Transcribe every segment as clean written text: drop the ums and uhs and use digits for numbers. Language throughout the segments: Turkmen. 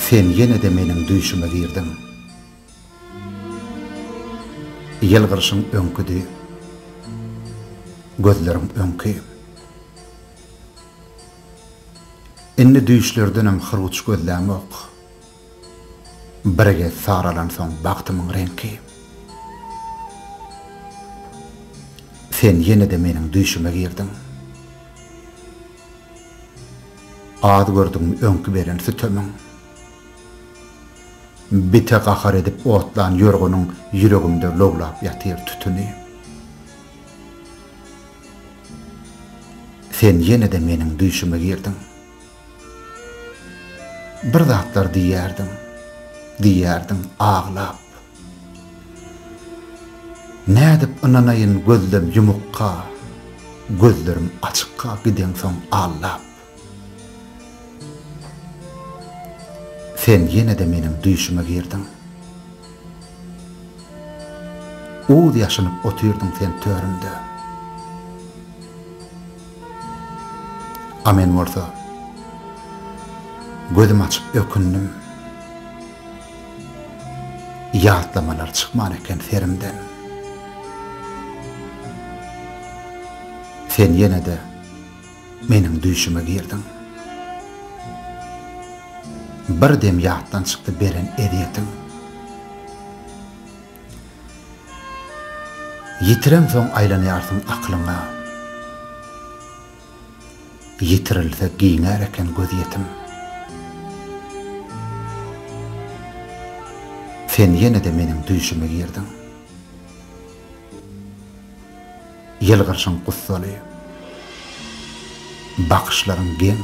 Sen yine de menin düýşüme girdin. Yelgyrşyň öňküdi, gözlerim öňkü. Inni düýşlerdenem hyrgyç gözläm ok. Birge saralan soň bagtymyň renki. Sen yine de menin düýşüme girdin. Ad gördüm öňkü beren sütömüň. Bite gahar edip otlan yorgunyň yüregimde loglap ýatyr tütüni. Sen yine de menin düýşüme girdin. Bir zatlar diýärdin ağlap. Nädip ynanaýyn gözlem yumukka, gözlerim açykka giden soň allap. Sen yine de menin düýşüme girdin. Uğud ýaşynyp otyrdyň sen törümde. Amen bolsa, gözüm açyp ökündim. Ýatlamalar çykman eken serimden. Sen yine de menin düýşüme girdin. Bir dem ýatdan çykdy beren ediyetim. Yitirem soň aýlanýarsyň aklyňa. Yitirilse giňer eken gözyetim. Sen yine de menin düýşüme girdin. Yelgyrşyň gussaly, bakışlaryň geň.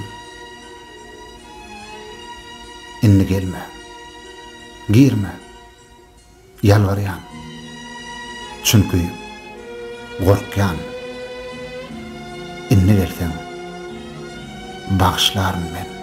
Inni gelme, girme, yalvaryan. Çünkü gorkyan. Inni gelsen, bağışlarım ben.